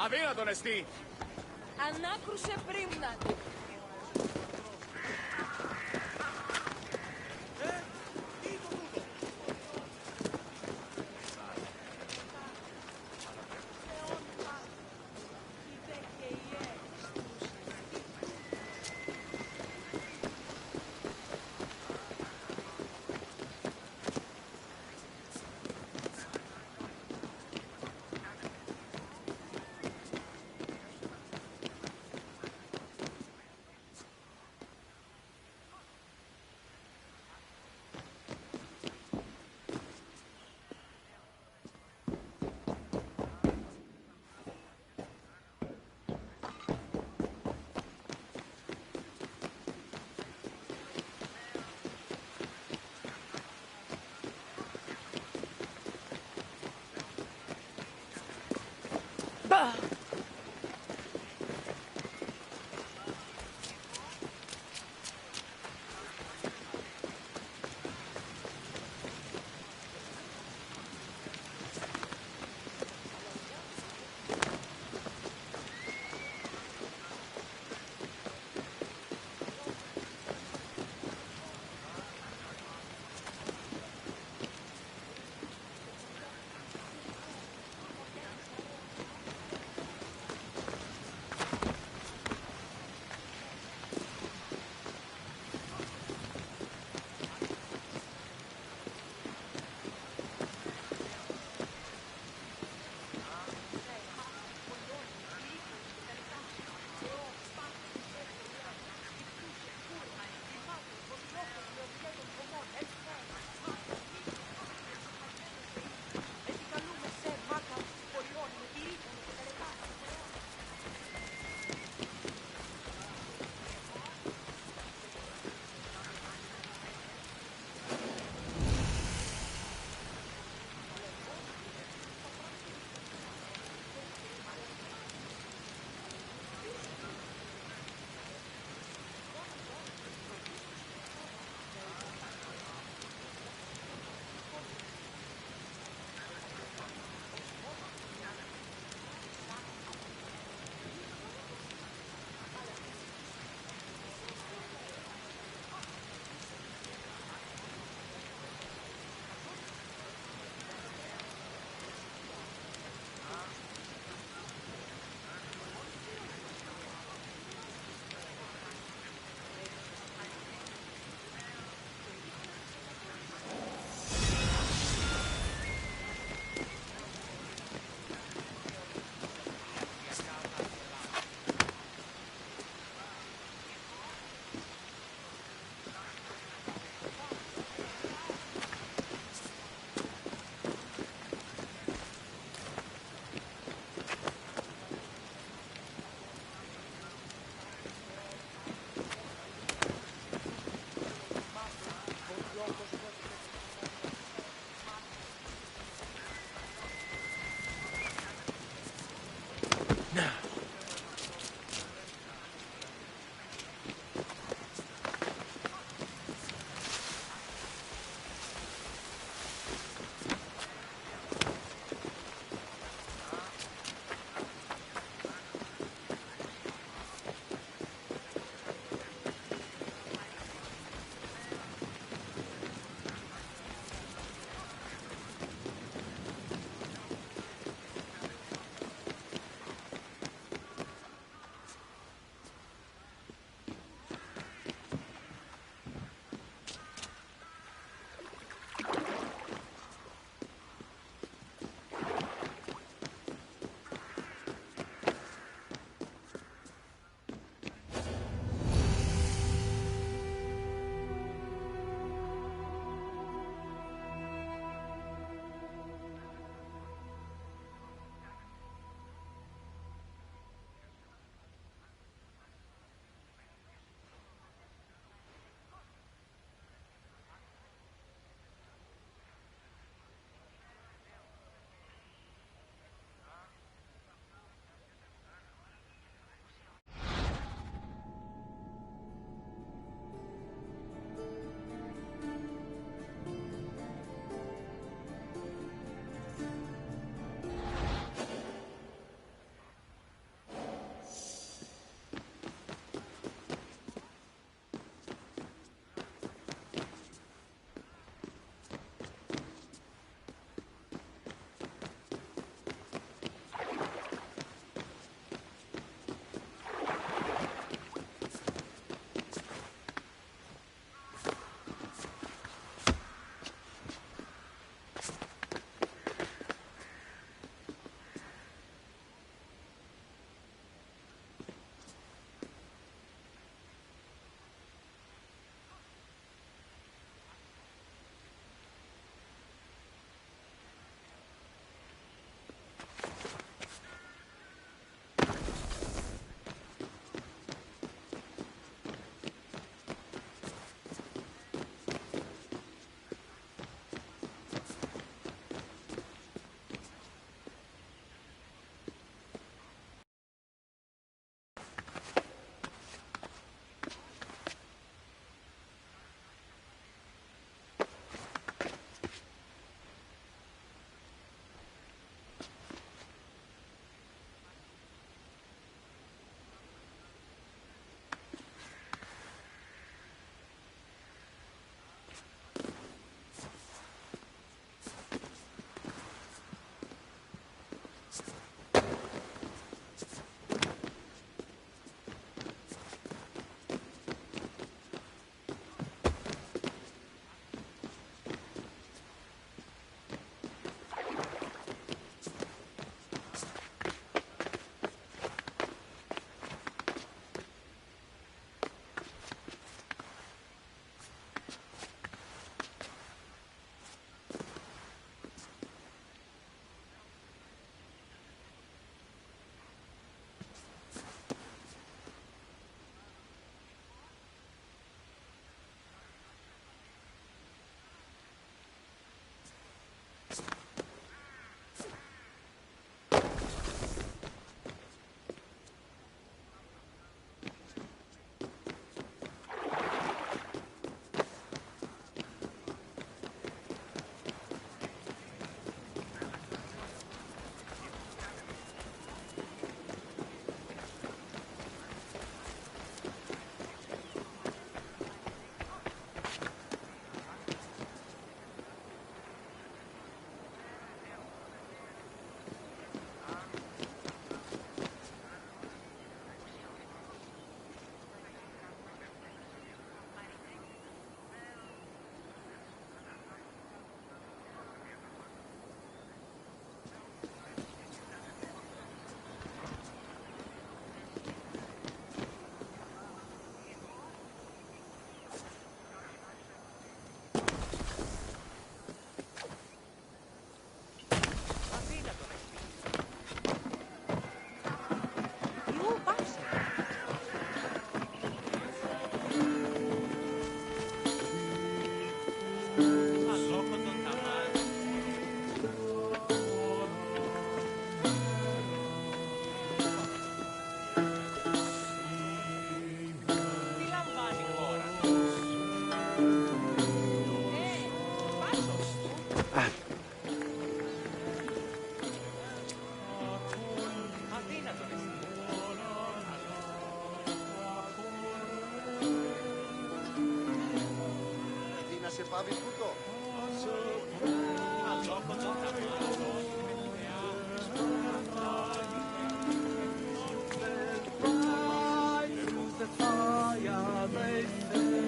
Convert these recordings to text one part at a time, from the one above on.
Αδύνατον εστί. Ανάκρουσε πρίμνα του.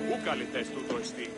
Πού καλυτές τούτο εστί?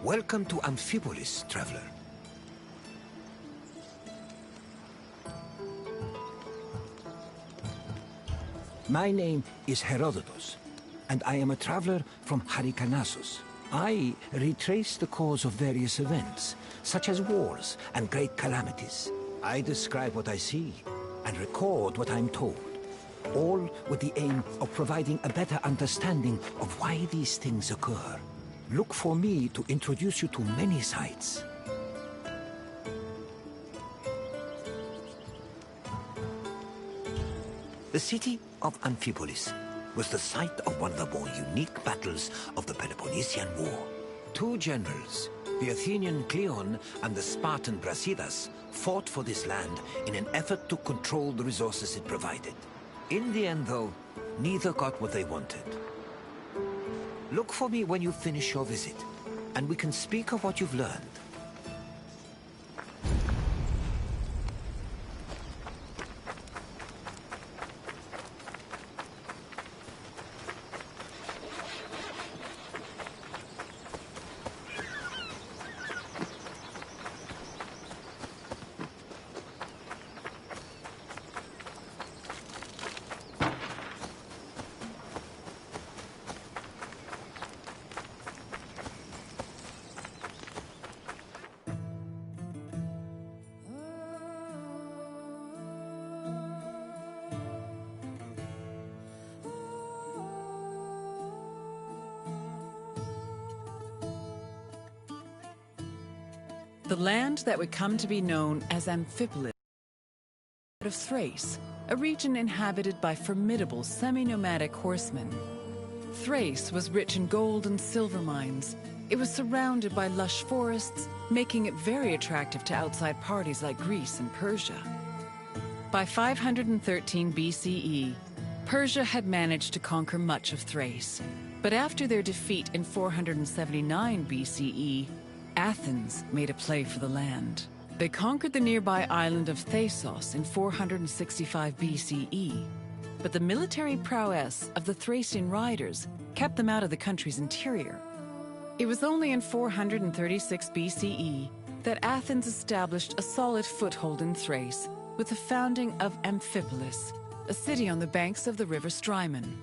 Welcome to Amphipolis, traveler. My name is Herodotus, and I am a traveler from Hyrcanassus. I retrace the cause of various events, such as wars and great calamities. I describe what I see and record what I'm told, all with the aim of providing a better understanding of why these things occur. Look for me to introduce you to many sites. The city of Amphipolis was the site of one of the more unique battles of the Peloponnesian War. Two generals, the Athenian Cleon and the Spartan Brasidas, fought for this land in an effort to control the resources it provided. In the end, though, neither got what they wanted. Look for me when you finish your visit, and we can speak of what you've learned. The land that would come to be known as Amphipolis of Thrace, a region inhabited by formidable semi-nomadic horsemen. Thrace was rich in gold and silver mines. It was surrounded by lush forests, making it very attractive to outside parties like Greece and Persia. By 513 BCE, Persia had managed to conquer much of Thrace. But after their defeat in 479 BCE, Athens made a play for the land. They conquered the nearby island of Thasos in 465 BCE, but the military prowess of the Thracian riders kept them out of the country's interior. It was only in 436 BCE that Athens established a solid foothold in Thrace with the founding of Amphipolis, a city on the banks of the river Strymon.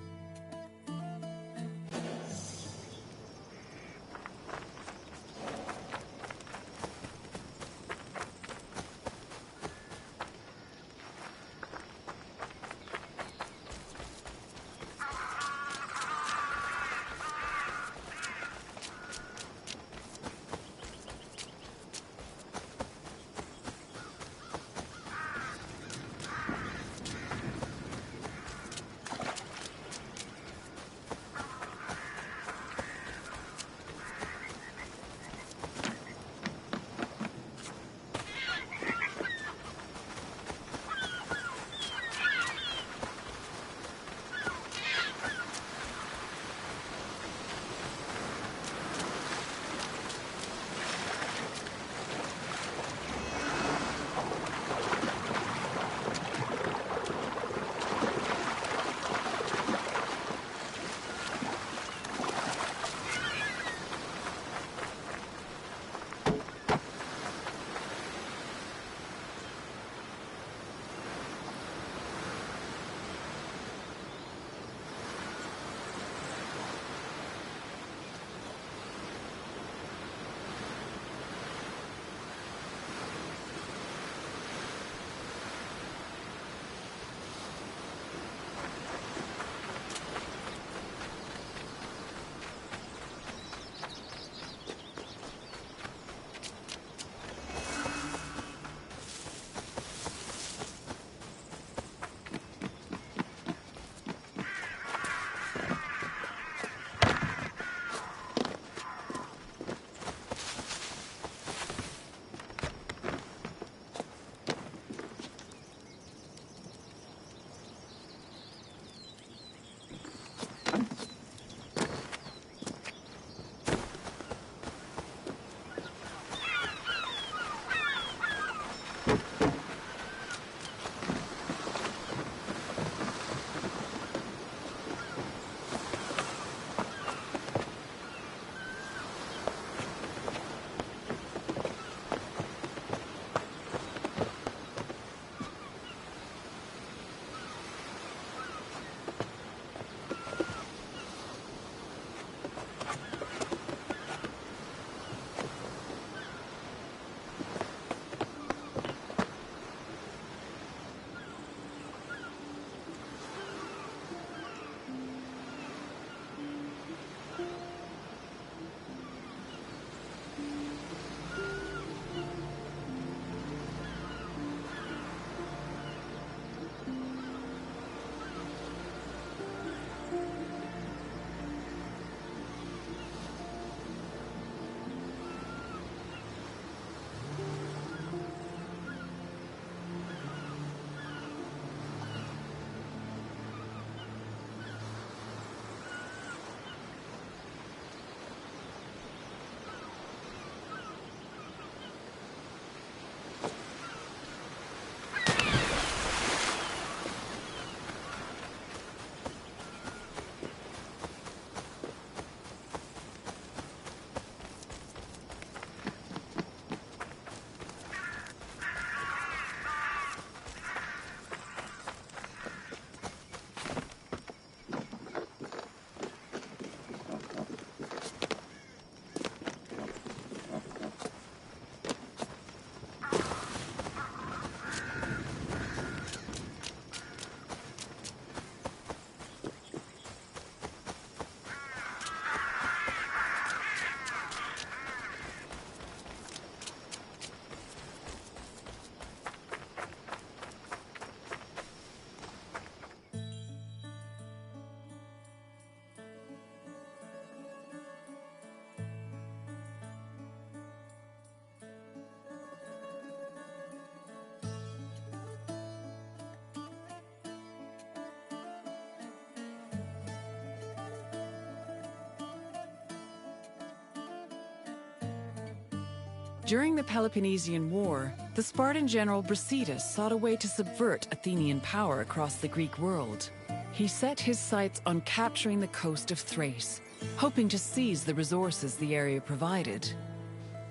During the Peloponnesian War, the Spartan general Brasidas sought a way to subvert Athenian power across the Greek world. He set his sights on capturing the coast of Thrace, hoping to seize the resources the area provided.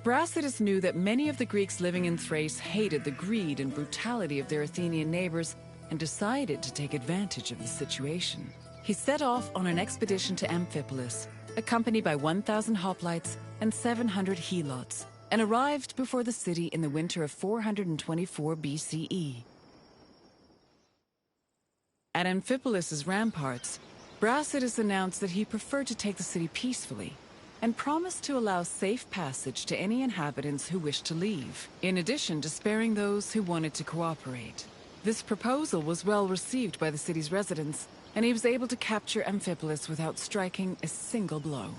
Brasidas knew that many of the Greeks living in Thrace hated the greed and brutality of their Athenian neighbors and decided to take advantage of the situation. He set off on an expedition to Amphipolis, accompanied by 1,000 hoplites and 700 helots, and arrived before the city in the winter of 424 BCE. At Amphipolis' ramparts, Brasidas announced that he preferred to take the city peacefully and promised to allow safe passage to any inhabitants who wished to leave, in addition to sparing those who wanted to cooperate. This proposal was well received by the city's residents, and he was able to capture Amphipolis without striking a single blow.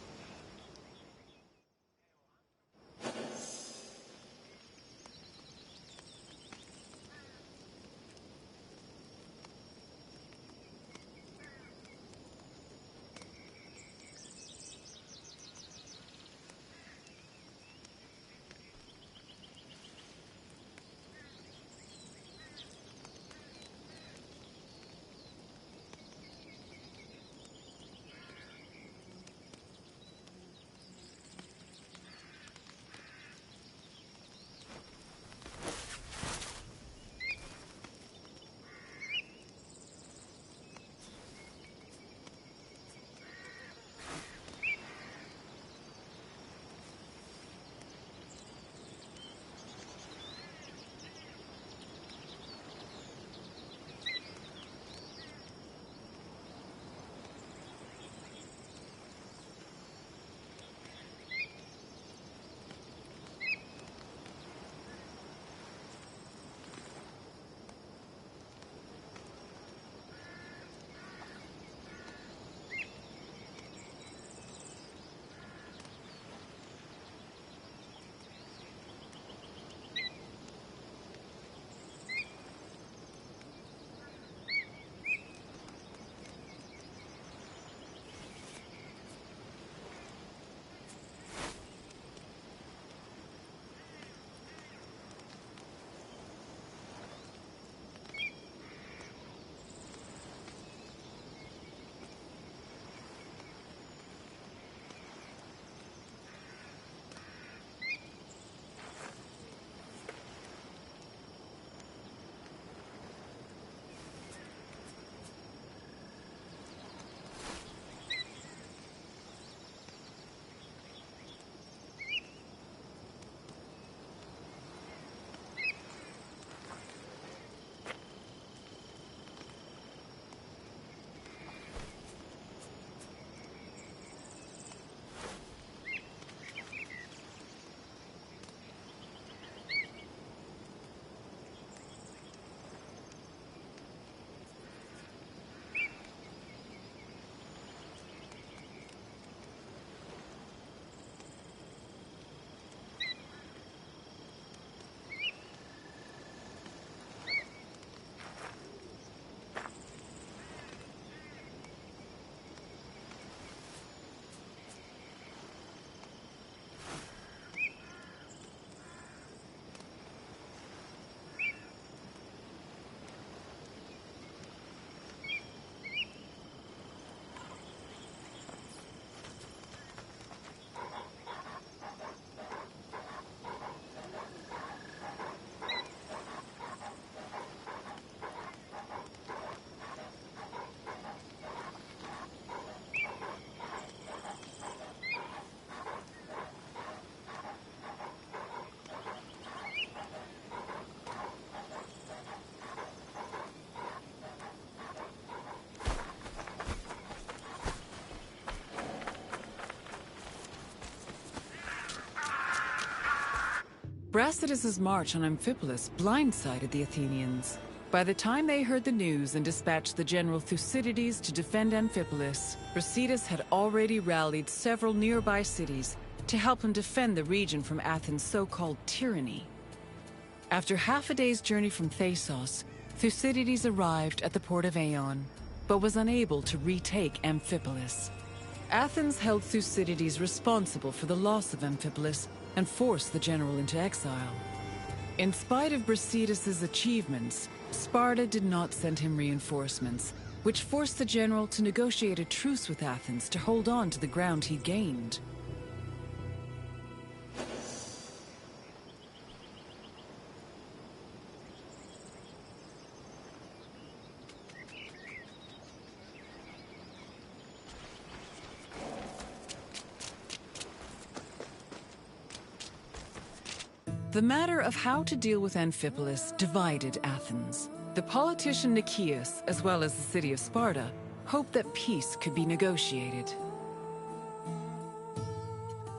Brasidas' march on Amphipolis blindsided the Athenians. By the time they heard the news and dispatched the general Thucydides to defend Amphipolis, Brasidas had already rallied several nearby cities to help him defend the region from Athens' so-called tyranny. After half a day's journey from Thasos, Thucydides arrived at the port of Aeon, but was unable to retake Amphipolis. Athens held Thucydides responsible for the loss of Amphipolis and forced the general into exile. In spite of Brasidas' achievements, Sparta did not send him reinforcements, which forced the general to negotiate a truce with Athens to hold on to the ground he gained. The matter of how to deal with Amphipolis divided Athens. The politician Nicias, as well as the city of Sparta, hoped that peace could be negotiated.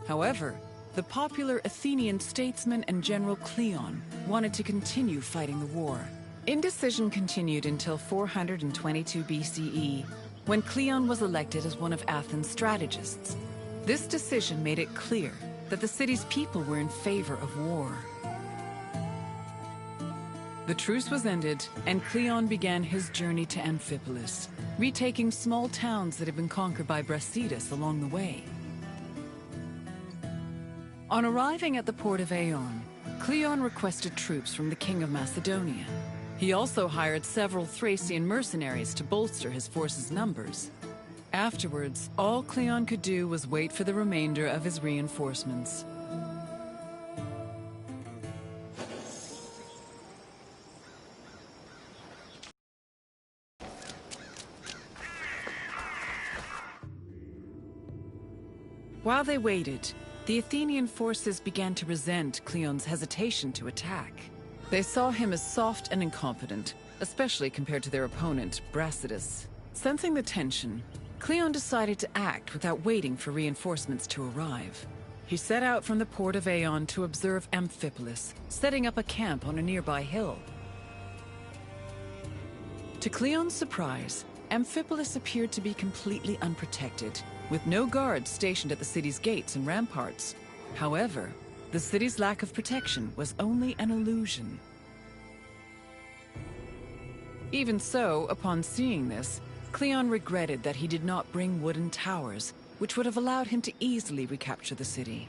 However, the popular Athenian statesman and general Cleon wanted to continue fighting the war. Indecision continued until 422 BCE, when Cleon was elected as one of Athens' strategists. This decision made it clear that the city's people were in favor of war. The truce was ended, and Cleon began his journey to Amphipolis, retaking small towns that had been conquered by Brasidas along the way. On arriving at the port of Eion, Cleon requested troops from the king of Macedonia. He also hired several Thracian mercenaries to bolster his force's numbers. Afterwards, all Cleon could do was wait for the remainder of his reinforcements. While they waited, the Athenian forces began to resent Cleon's hesitation to attack. They saw him as soft and incompetent, especially compared to their opponent, Brasidas. Sensing the tension, Cleon decided to act without waiting for reinforcements to arrive. He set out from the port of Eion to observe Amphipolis, setting up a camp on a nearby hill. To Cleon's surprise, Amphipolis appeared to be completely unprotected, with no guards stationed at the city's gates and ramparts. However, the city's lack of protection was only an illusion. Even so, upon seeing this, Cleon regretted that he did not bring wooden towers, which would have allowed him to easily recapture the city.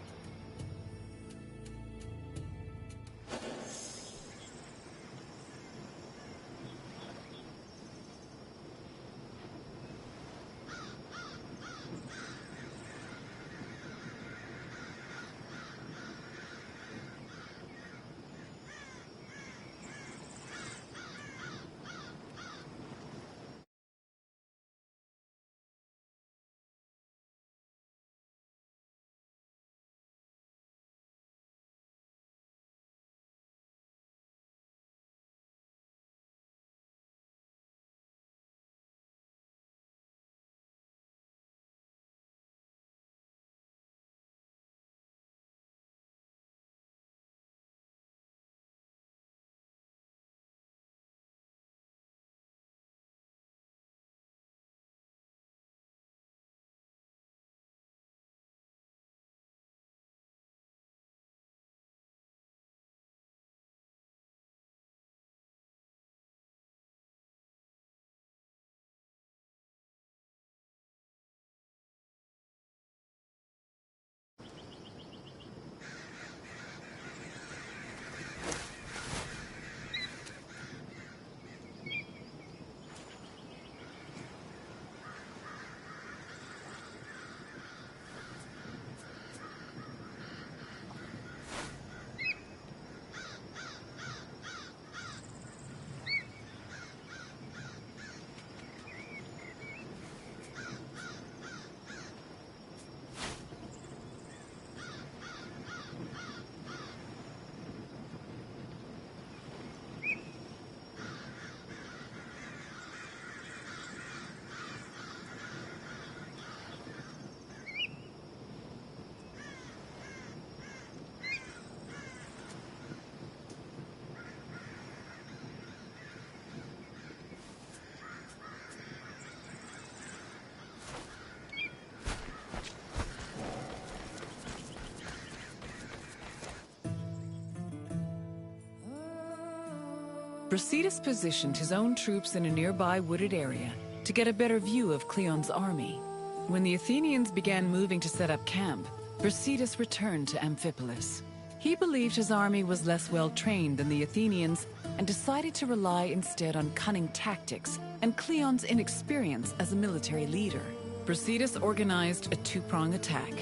Brasidas positioned his own troops in a nearby wooded area to get a better view of Cleon's army. When the Athenians began moving to set up camp, Brasidas returned to Amphipolis. He believed his army was less well-trained than the Athenians and decided to rely instead on cunning tactics and Cleon's inexperience as a military leader. Brasidas organized a two-prong attack.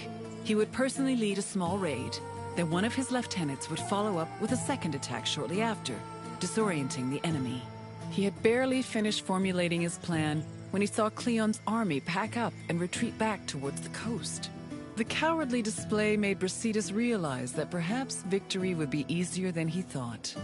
He would personally lead a small raid, then one of his lieutenants would follow up with a second attack shortly after, disorienting the enemy. He had barely finished formulating his plan when he saw Cleon's army pack up and retreat back towards the coast. The cowardly display made Brasidas realize that perhaps victory would be easier than he thought.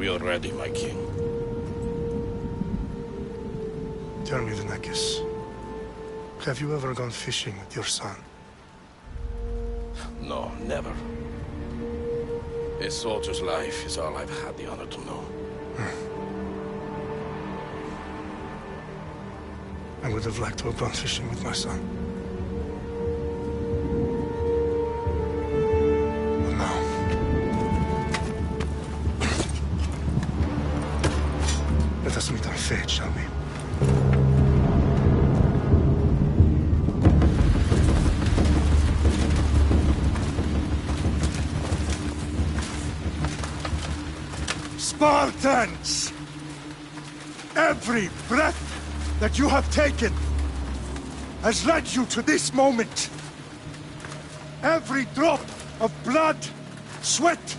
We are ready, my king. Tell me, Junecoher, have you ever gone fishing with your son? No, never. A soldier's life is all I've had the honor to know. I would have liked to have gone fishing with my son. But now... Let us meet on fate, shall we? Spartans! Every breath that you have taken has led you to this moment. Every drop of blood, sweat,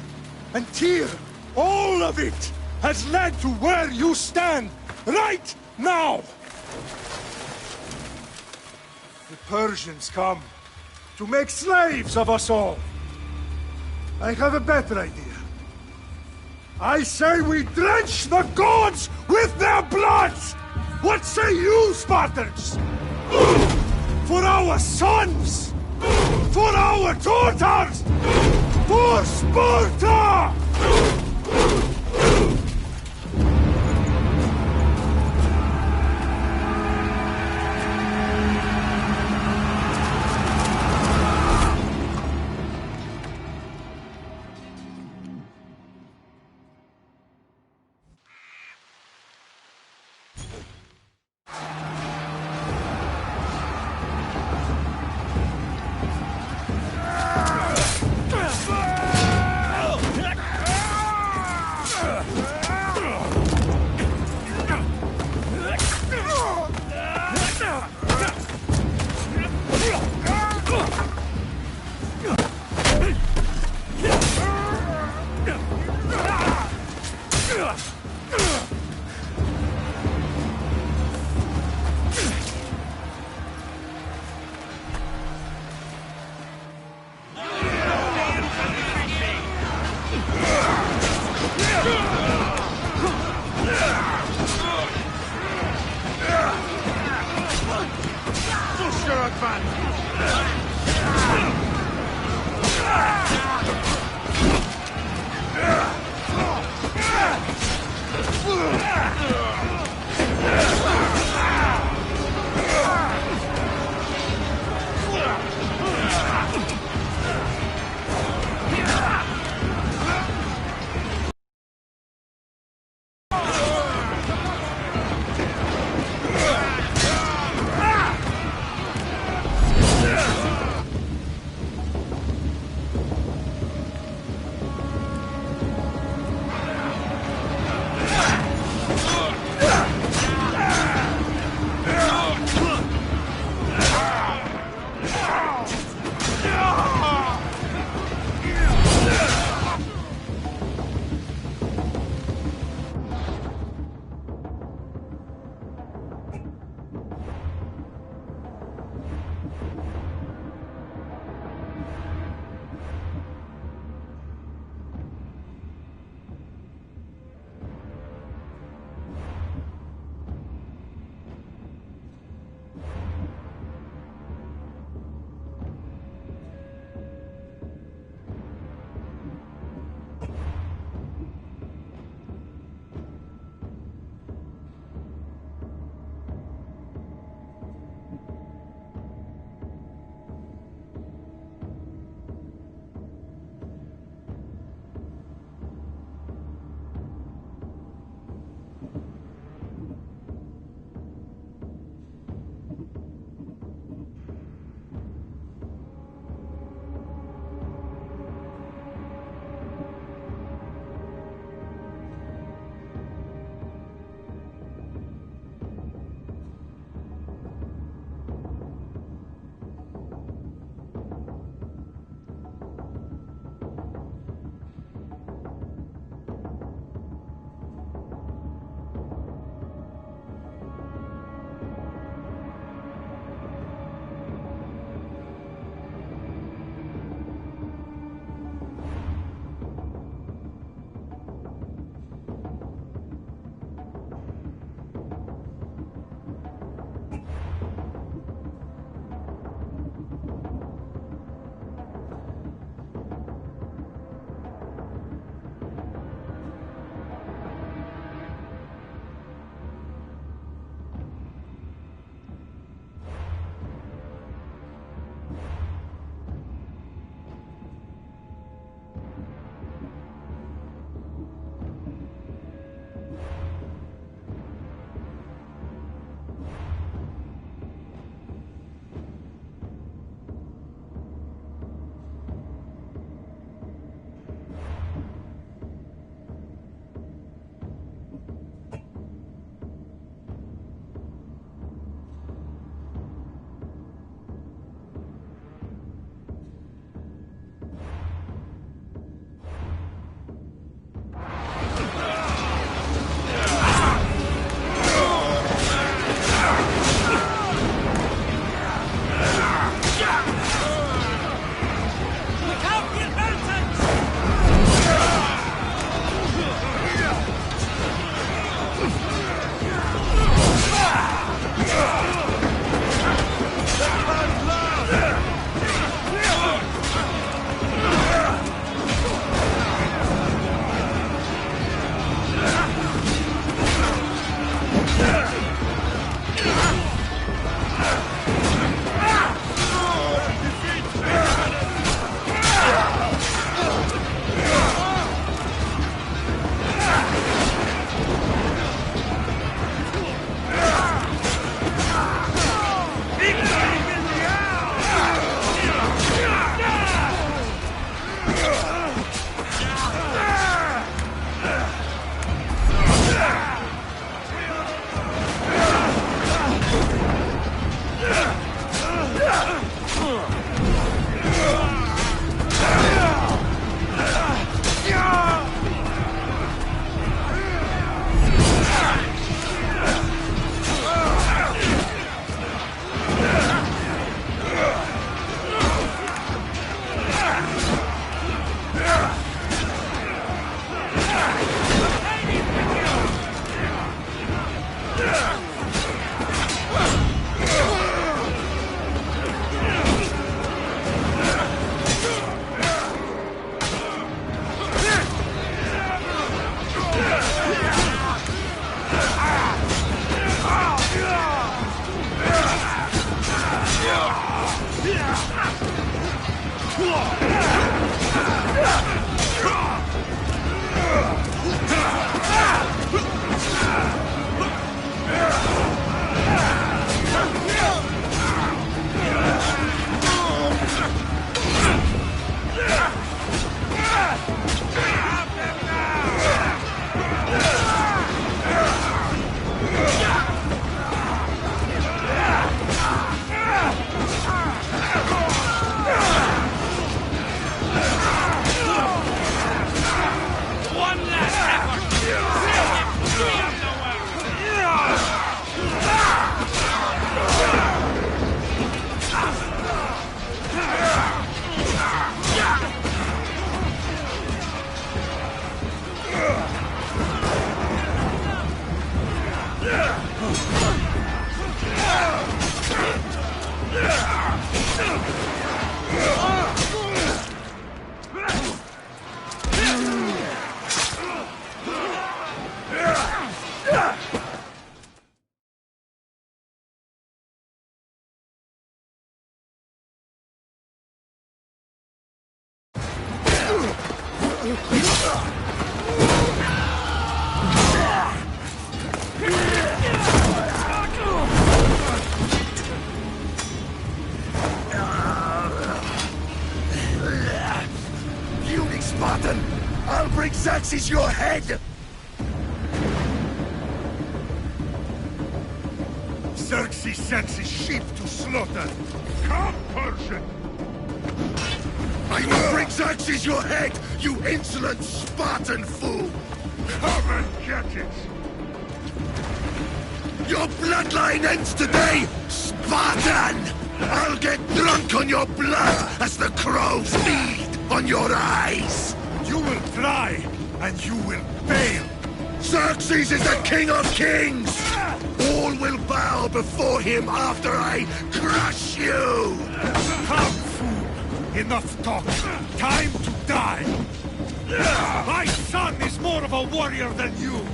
and tear, all of it has led to where you stand right now. The Persians come to make slaves of us all. I have a better idea. I say we drench the gods with their blood! What say you, Spartans? For our sons! For our daughters! For Sparta! Puny Spartan! I'll bring Xerxes your head! Xerxes sends his sheep to slaughter. Come, Persian! I will bring Xerxes your head, you insolent Spartan fool! Come and get it! Your bloodline ends today, Spartan! I'll get drunk on your blood as the crows feed on your eyes! You will try, and you will fail! Xerxes is the king of kings! All will bow before him after I crush you! Come, fool! Enough talk! Time to die! My son is more of a warrior than you!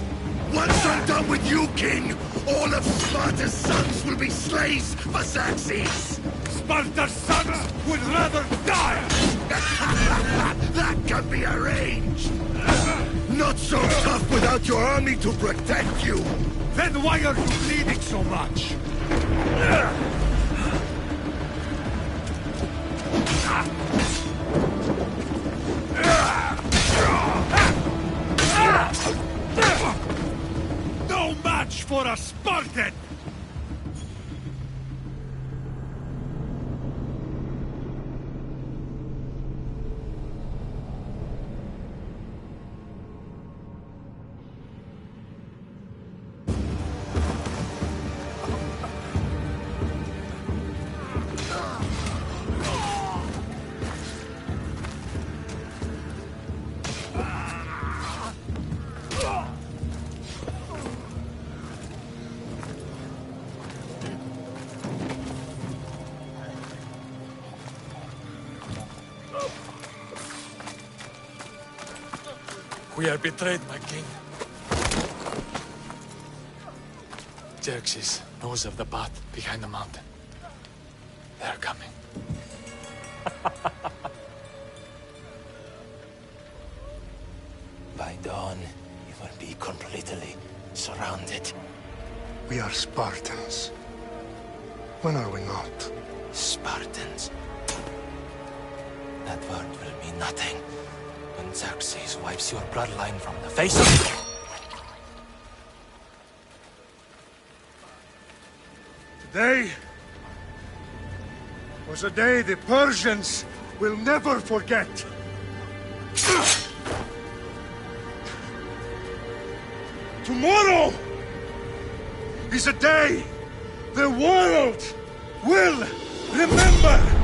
Once I'm done with you, king, all of Sparta's sons will be slaves for Xerxes! Sparta's sons would rather die! That can be arranged! Not so tough without your army to protect you! Then why are you bleeding so much? No match for a Spartan! We are betrayed, my king. Xerxes knows of the path behind the mountain. They're coming. By dawn, you will be completely surrounded. We are Spartans. When are we not? Spartans. That word will mean nothing when Xerxes wipes your bloodline from the face of... Today was a day the Persians will never forget. Tomorrow is a day the world will remember.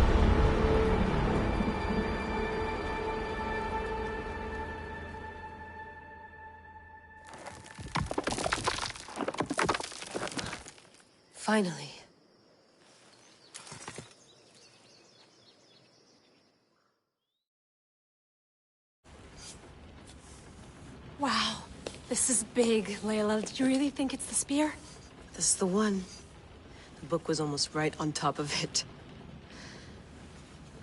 Finally. Wow. This is big, Layla. Did you really think it's the spear? This is the one. The book was almost right on top of it.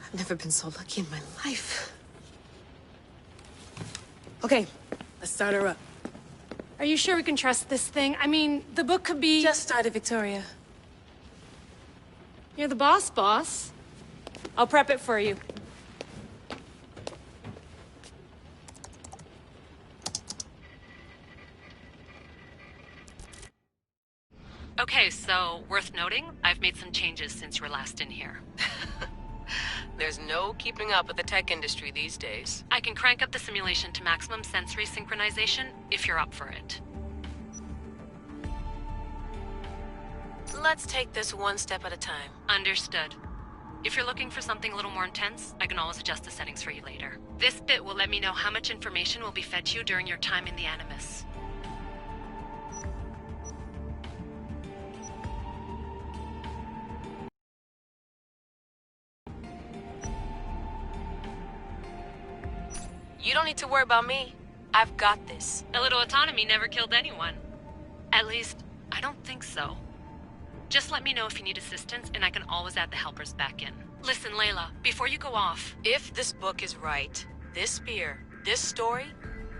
I've never been so lucky in my life. Okay, let's start her up. Are you sure we can trust this thing? I mean, the book could be... Just started, Victoria. You're the boss, boss. I'll prep it for you. Okay, so worth noting, I've made some changes since you were last in here. There's no keeping up with the tech industry these days. I can crank up the simulation to maximum sensory synchronization if you're up for it. Let's take this one step at a time. Understood. If you're looking for something a little more intense, I can always adjust the settings for you later. This bit will let me know how much information will be fed to you during your time in the Animus. You don't need to worry about me. I've got this. A little autonomy never killed anyone. At least, I don't think so. Just let me know if you need assistance, and I can always add the helpers back in. Listen, Layla, before you go off... If this book is right, this spear this story,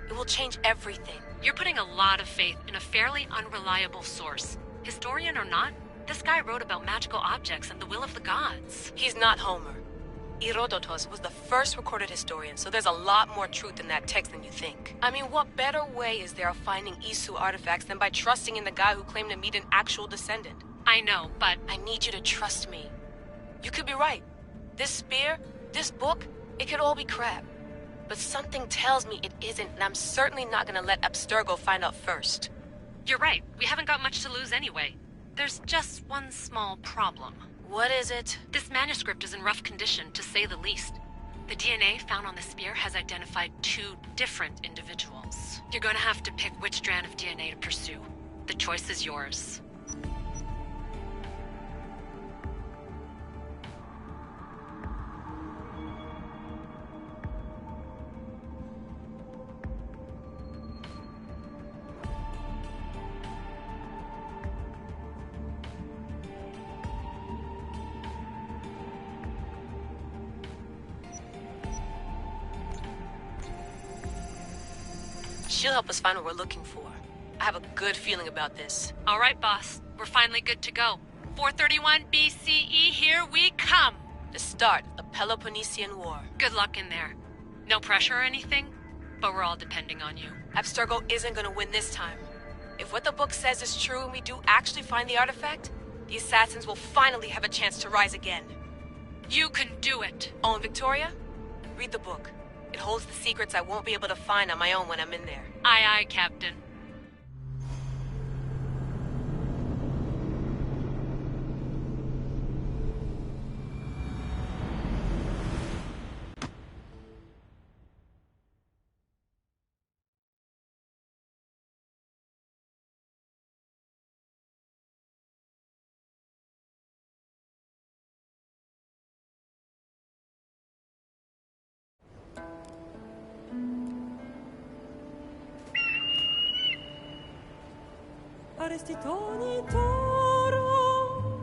it will change everything. You're putting a lot of faith in a fairly unreliable source. Historian or not, this guy wrote about magical objects and the will of the gods. He's not Homer. Herodotus was the first recorded historian, so there's a lot more truth in that text than you think. I mean, what better way is there of finding Isu artifacts than by trusting in the guy who claimed to meet an actual descendant? I know, but I need you to trust me. You could be right. This spear, this book, it could all be crap. But something tells me it isn't, and I'm certainly not gonna let Abstergo find out first. you're right. We haven't got much to lose anyway. There's just one small problem. What is it? This manuscript is in rough condition, to say the least. The DNA found on the spear has identified 2 different individuals. You're going to have to pick which strand of DNA to pursue. The choice is yours. She'll help us find what we're looking for. I have a good feeling about this. All right, boss. We're finally good to go. 431 BCE, here we come! The start of the Peloponnesian War. Good luck in there. No pressure or anything, but we're all depending on you. Abstergo isn't gonna win this time. If what the book says is true and we do actually find the artifact, the assassins will finally have a chance to rise again. You can do it! Oh, and Victoria? Read the book. It holds the secrets I won't be able to find on my own when I'm in there. Aye, aye, Captain. Arestitoni toro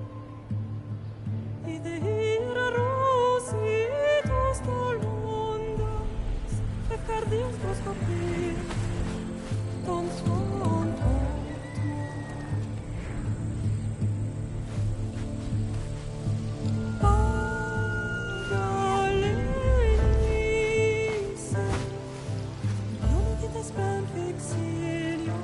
Ideira rositos tolondas Efcardios proscopir Ton suon Pagalenise Non che spem fixilion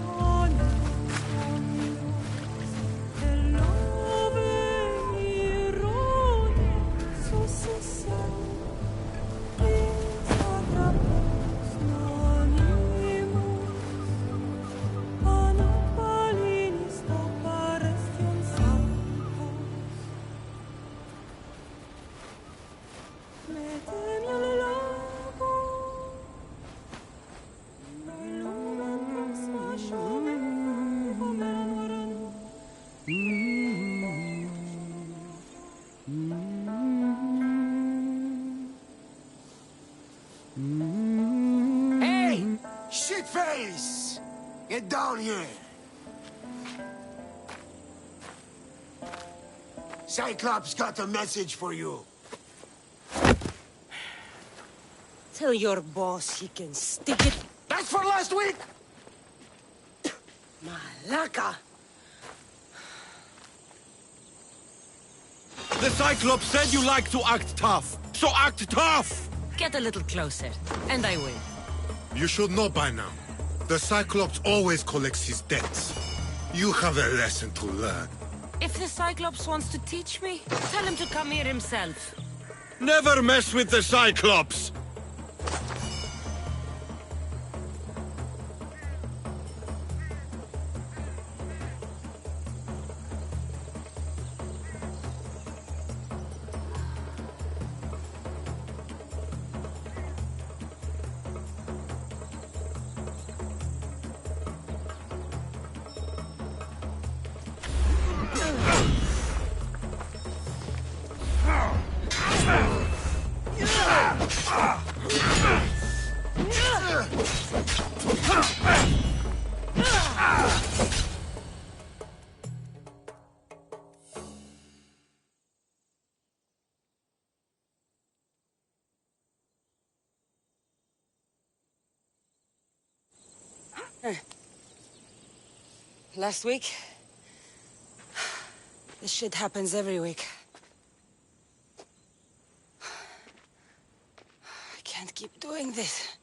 Hey! Shitface! Get down here! Cyclops got a message for you. Tell your boss he can stick it. That's for last week! Malaka! The Cyclops said you like to act tough, so act tough! Get a little closer, and I will. You should know by now. The Cyclops always collects his debts. You have a lesson to learn. If the Cyclops wants to teach me, tell him to come here himself. Never mess with the Cyclops! Last week? This shit happens every week. I can't keep doing this.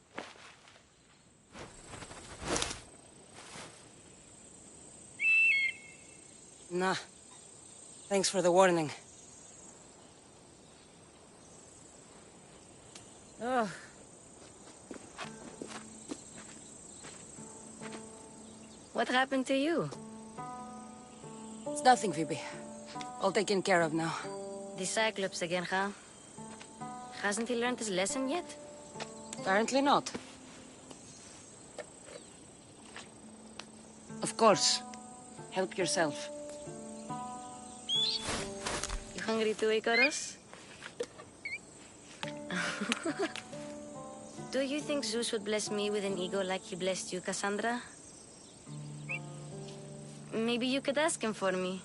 Nah. Thanks for the warning. Oh. What happened to you? It's nothing, Phoebe. All taken care of now. The Cyclops again, huh? Hasn't he learned his lesson yet? Apparently not. Of course. Help yourself. You hungry too, Icarus? Do you think Zeus would bless me with an ego like he blessed you, Cassandra? Maybe you could ask him for me.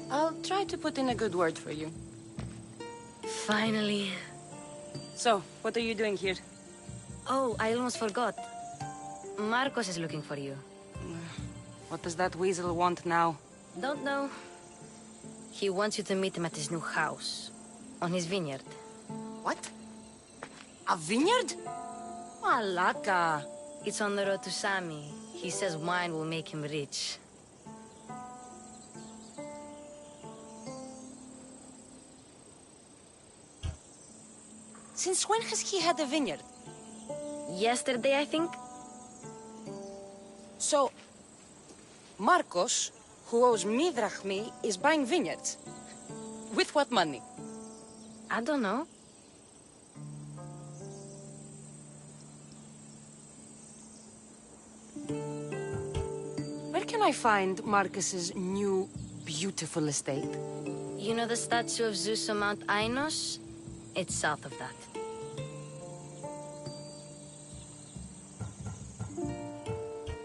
I'll try to put in a good word for you. Finally. So, what are you doing here? Oh, I almost forgot. Marcos is looking for you. What does that weasel want now? Don't know. He wants you to meet him at his new house. On his vineyard. What? A vineyard? Malaka. It's on the road to Sami. He says wine will make him rich. Since when has he had a vineyard? Yesterday, I think. So, Marcos, who owes me drachmi, is buying vineyards. With what money? I don't know. Where can I find Marcus's new, beautiful estate? You know the statue of Zeus on Mount Ainos? It's south of that.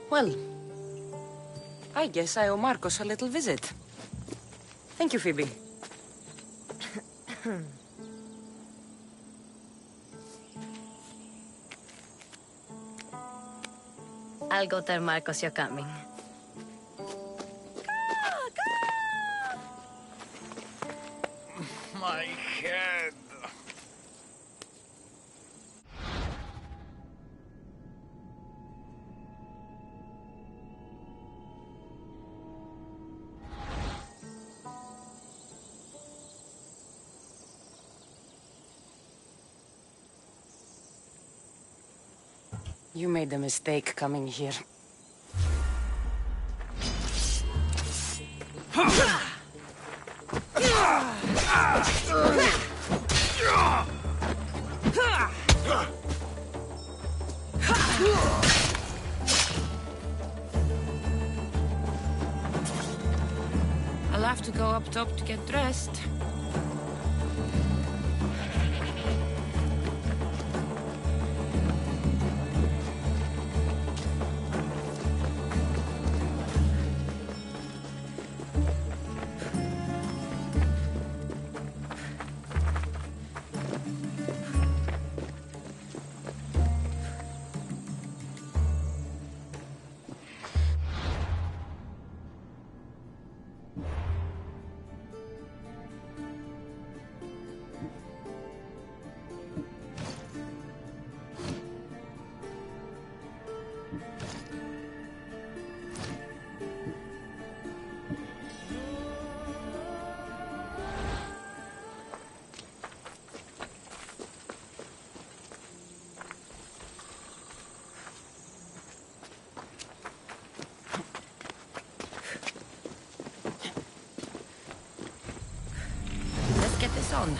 Well, I guess I owe Marcos a little visit. Thank you, Phoebe. I'll go tell Marcos you're coming. My head. You made a mistake coming here. I'll have to go up top to get dressed. Let's get this on.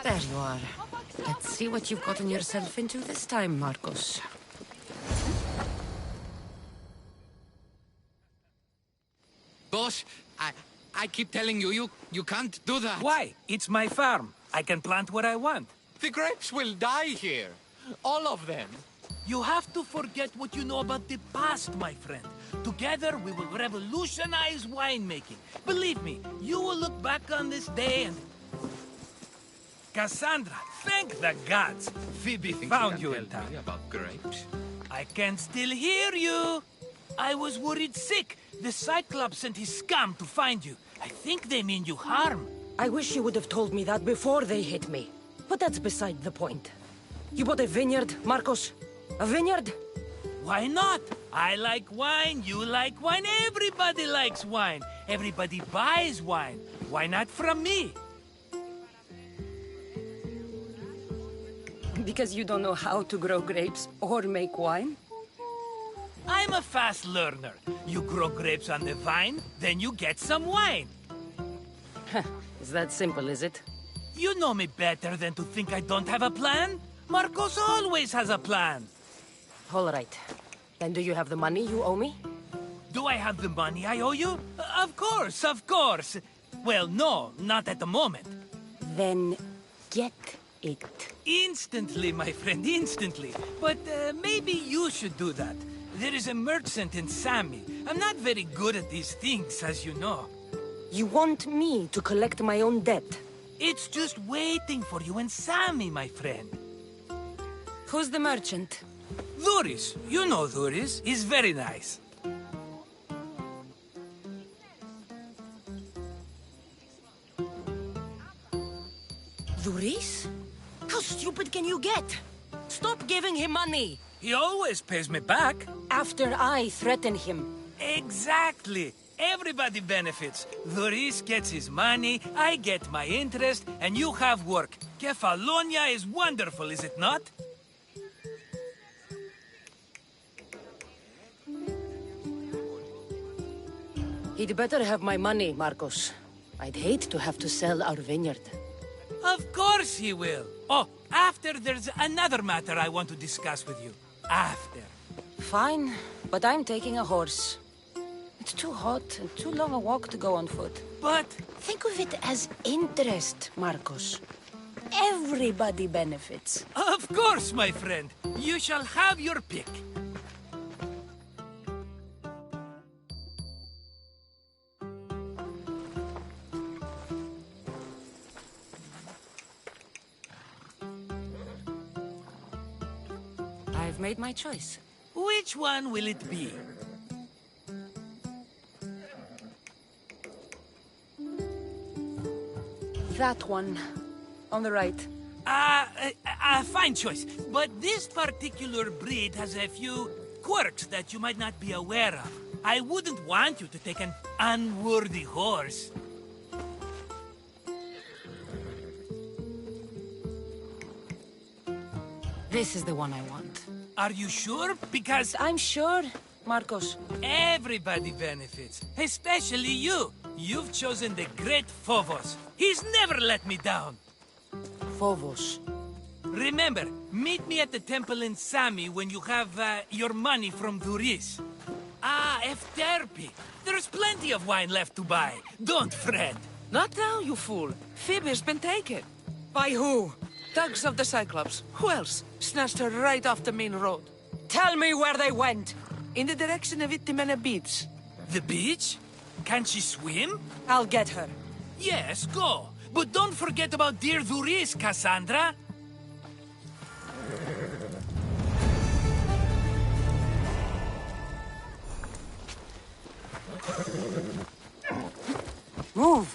There you are. Let's see what you've gotten yourself into this time, Marcos. Boss, I keep telling you, you can't do that. Why? It's my farm. I can plant what I want. The grapes will die here. All of them. You have to forget what you know about the past, my friend. Together, we will revolutionize winemaking. Believe me, you will look back on this day and... Cassandra, thank the gods. Phoebe found you in time. About grapes? I can still hear you. I was worried sick. The Cyclops sent his scum to find you. I think they mean you harm. I wish you would have told me that before they hit me. But that's beside the point. You bought a vineyard, Marcos? A vineyard? Why not? I like wine, you like wine, everybody likes wine. Everybody buys wine. Why not from me? Because you don't know how to grow grapes or make wine? I'm a fast learner. You grow grapes on the vine, then you get some wine. Is that simple, is it? You know me better than to think I don't have a plan. Marcos always has a plan. All right. Then do you have the money you owe me? Do I have the money I owe you? Of course, of course. Well, no, not at the moment. Then get it. Instantly, my friend, instantly. But maybe you should do that. There is a merchant in Sami. I'm not very good at these things, as you know. You want me to collect my own debt? It's just waiting for you in Sami, my friend. Who's the merchant? Duris. You know Duris. He's very nice. Duris? How stupid can you get? Stop giving him money! He always pays me back. After I threaten him. Exactly. Everybody benefits. Duris gets his money, I get my interest, and you have work. Kefalonia is wonderful, is it not? He'd better have my money, Marcos. I'd hate to have to sell our vineyard. Of course he will. Oh, after there's another matter I want to discuss with you. After. Fine, but I'm taking a horse. It's too hot and too long a walk to go on foot. But... think of it as interest, Marcos. Everybody benefits. Of course, my friend. You shall have your pick. I've made my choice. Which one will it be? That one. On the right. Fine choice. But this particular breed has a few quirks that you might not be aware of. I wouldn't want you to take an unworthy horse. This is the one I want. Are you sure? Because... I'm sure, Marcos. Everybody benefits. Especially you. You've chosen the great Phobos. He's never let me down. Phobos. Remember, meet me at the temple in Sami when you have your money from Duris. Ah, Efterpi. There's plenty of wine left to buy. Don't fret. Not now, you fool. Phoebe's been taken. By who? Thugs of the Cyclops. Who else? Snatched her right off the main road. Tell me where they went. In the direction of Itimena Beach. The beach? Can she swim? I'll get her. Yes, go. But don't forget about dear Duris, Cassandra. Move.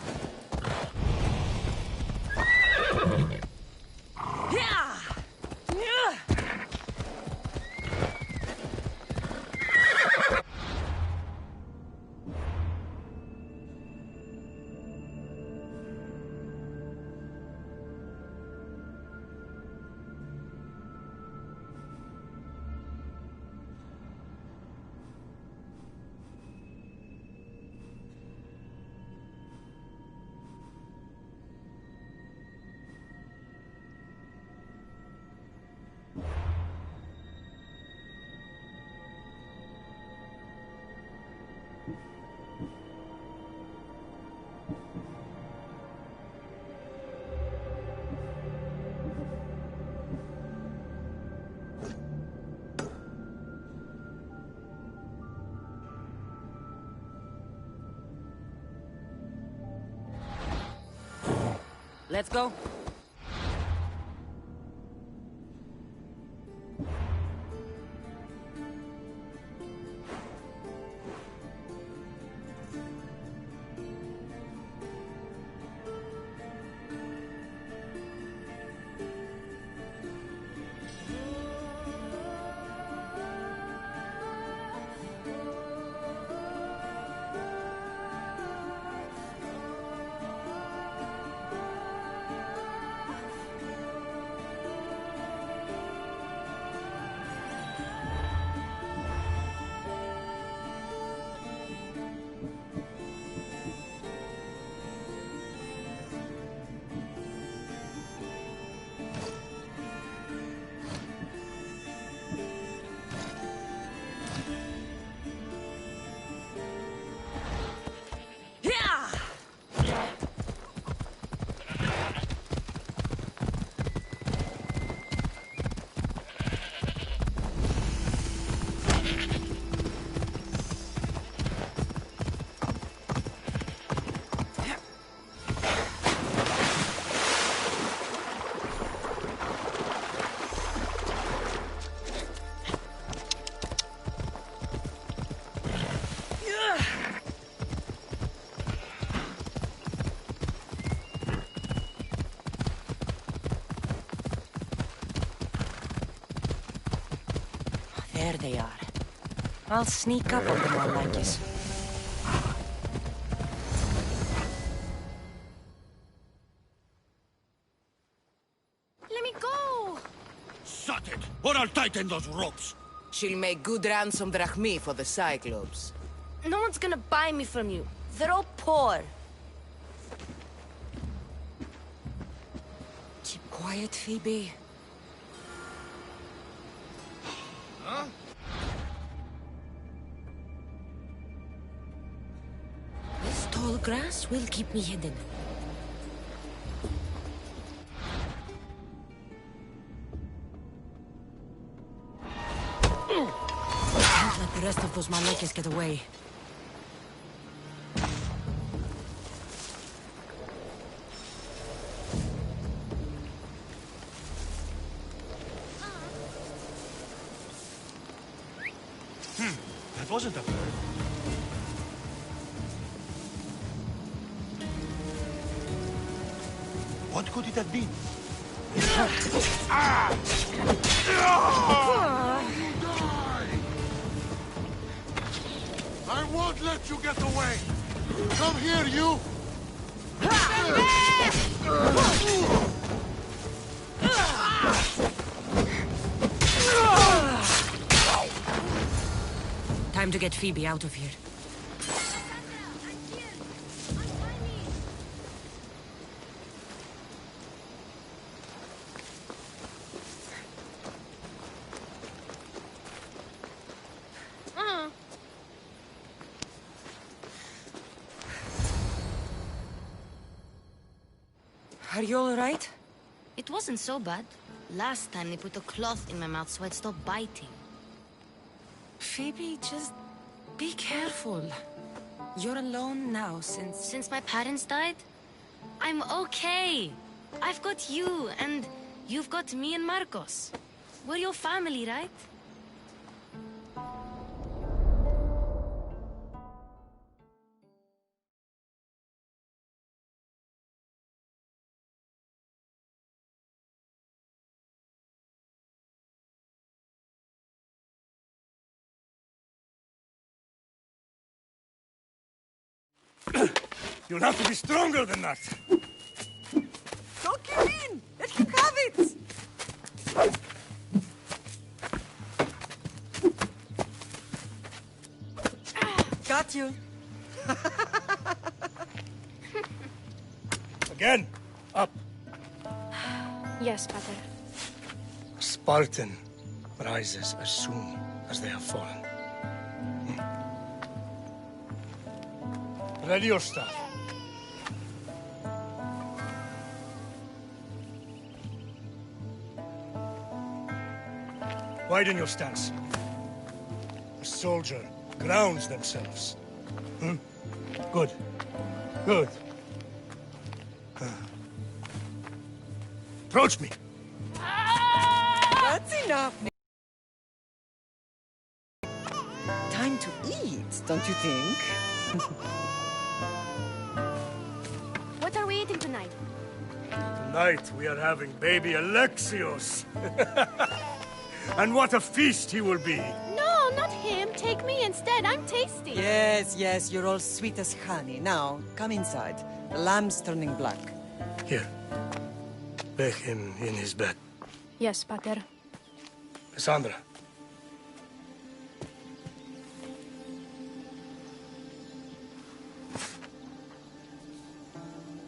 Let's go. There they are. I'll sneak up on them while I kiss. Let me go! Shut it, or I'll tighten those ropes. She'll make good ransom drachmi for the Cyclops. No one's gonna buy me from you. They're all poor. Keep quiet, Phoebe. Huh? This tall grass will keep me hidden. Can't let the rest of those Malekes get away. That wasn't a bird. What could it have been? I won't let you get away! Come here, you! Time to get Phoebe out of here. Are you all right? It wasn't so bad. Last time they put a cloth in my mouth so I'd stop biting. Phoebe, just be careful. You're alone now Since my parents died? I'm okay. I've got you, and you've got me and Marcos. We're your family, right? You'll have to be stronger than that. Don't give in! Let him have it! Got you. Again, up. Yes, Father. A Spartan rises as soon as they have fallen. Ready your staff. Widen your stance. A soldier grounds themselves. Good. Good. Approach me. That's enough. Time to eat, don't you think? What are we eating tonight? Tonight we are having baby Alexios. And what a feast he will be. No, not him. Take me instead. I'm tasty. Yes, yes, you're all sweet as honey. Now, come inside. The lamb's turning black. Here. Lay him in his bed. Yes, Pater. Cassandra.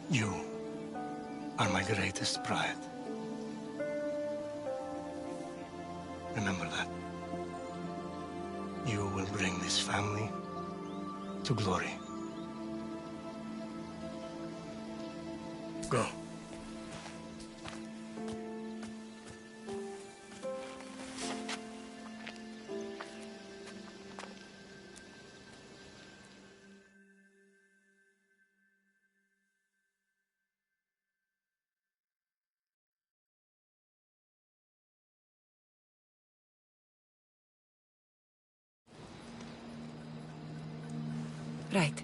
You are my greatest pride. Remember that. You will bring this family to glory. Go. Right.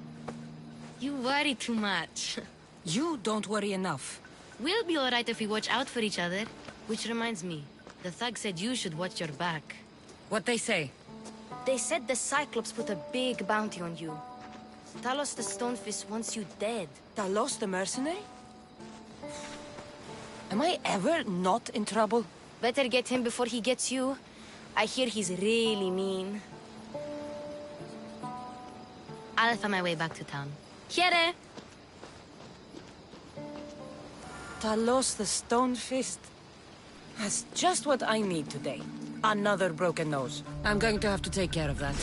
You worry too much. You don't worry enough. We'll be alright if we watch out for each other. Which reminds me, the thug said you should watch your back. What they say? They said the Cyclops put a big bounty on you. Talos the Stonefist wants you dead. Talos the mercenary? Am I ever not in trouble? Better get him before he gets you. I hear he's really mean. I'll find my way back to town. Here! Talos the Stonefist. That's just what I need today. Another broken nose. I'm going to have to take care of that.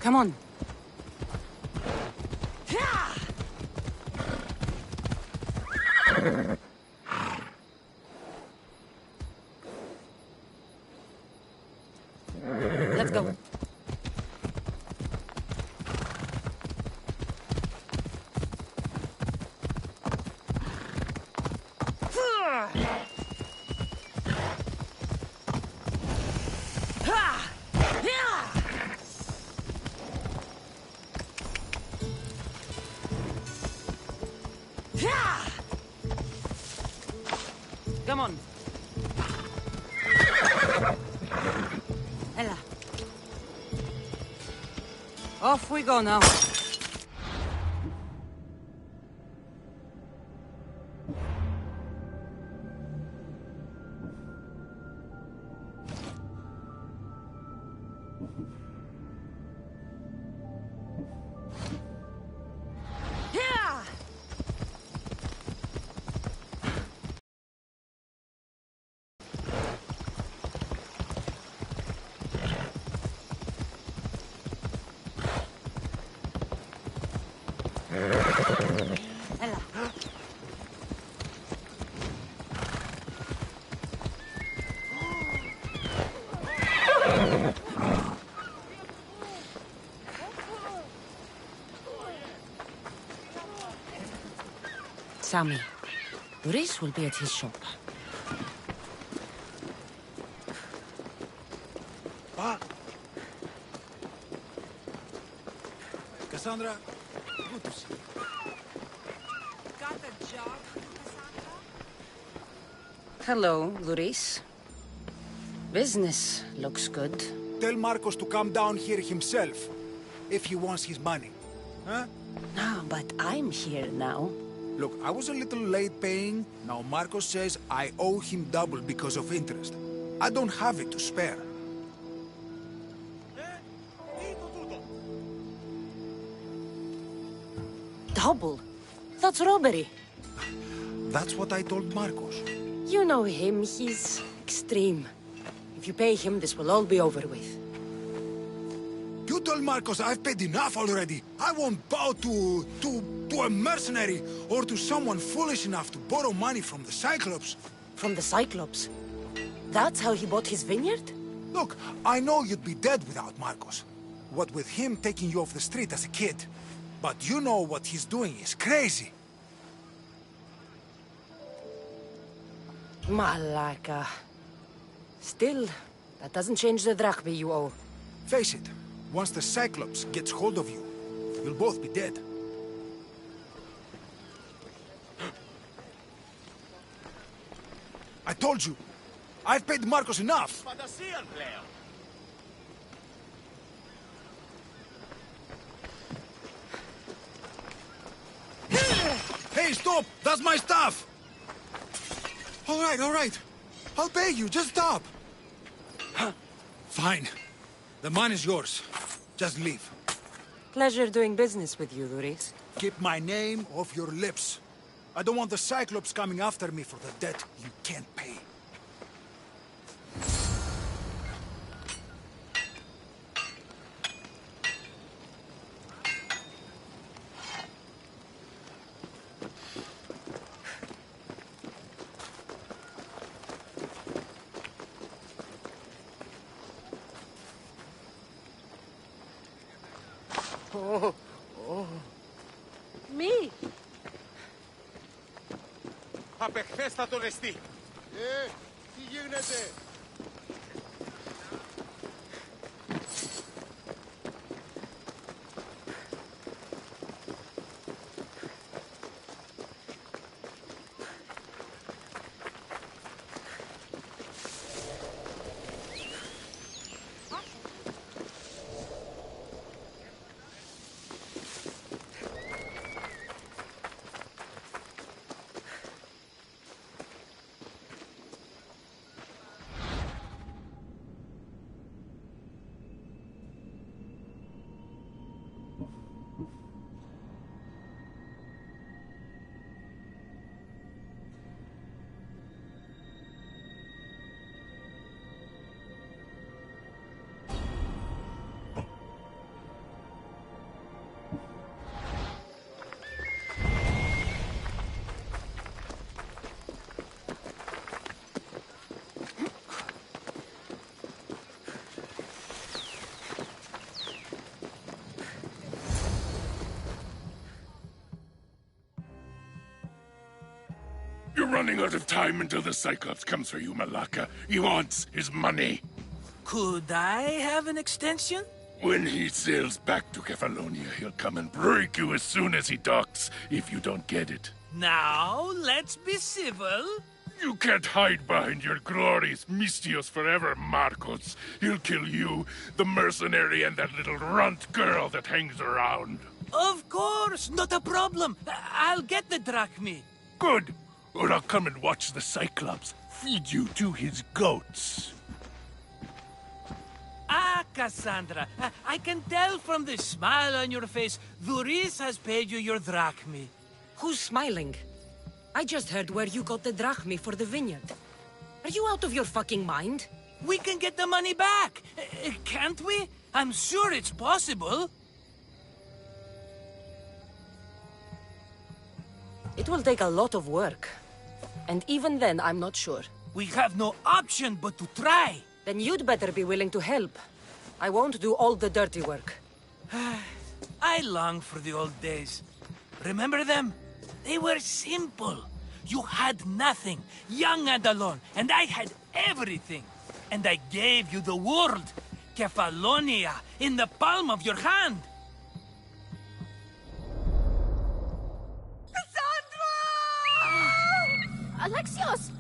Come on. Let's go. Come on. Ella. Off we go now. Sammy, Reese will be at his shop. Cassandra, good to see you. Got a job, Hello, Luis. Business looks good. Tell Marcos to come down here himself, if he wants his money. Huh? No, but I'm here now. Look, I was a little late paying. Now Marcos says I owe him double because of interest. I don't have it to spare. Double? That's robbery. That's what I told Marcos. You know him, he's extreme. If you pay him, this will all be over with. You told Marcos I've paid enough already. I won't bow to a mercenary or to someone foolish enough to borrow money from the Cyclops. From the Cyclops? That's how he bought his vineyard? Look, I know you'd be dead without Marcos. What with him taking you off the street as a kid. But you know what he's doing is crazy. Malaka. Still, that doesn't change the drachma you owe. Face it, once the Cyclops gets hold of you, you'll both be dead. I told you, I've paid Marcos enough. Hey, stop! That's my stuff! All right. I'll pay you, just stop. Fine. The money's yours. Just leave. Pleasure doing business with you, Luis. Keep my name off your lips. I don't want the Cyclops coming after me for the debt you can't pay. Me? Απεχθές θα τον εστί. Τι γίνεται. You're running out of time until the Cyclops comes for you, Malaka. He wants his money. Could I have an extension? When he sails back to Kefalonia, he'll come and break you as soon as he docks, if you don't get it. Now, let's be civil. You can't hide behind your glorious Mistios forever, Marcos. He'll kill you, the mercenary, and that little runt girl that hangs around. Of course, not a problem. I'll get the drachmi. Good. Or I'll come and watch the Cyclops feed you to his goats. Ah, Cassandra, I can tell from the smile on your face, Luis has paid you your drachmi. Who's smiling? I just heard where you got the drachmi for the vineyard. Are you out of your fucking mind? We can get the money back, can't we? I'm sure it's possible. It will take a lot of work. And even then, I'm not sure. We have no option but to try. Then you'd better be willing to help. I won't do all the dirty work. I long for the old days. Remember them? They were simple. You had nothing, young and alone, and I had everything. And I gave you the world, Kefalonia, in the palm of your hand. Alexios!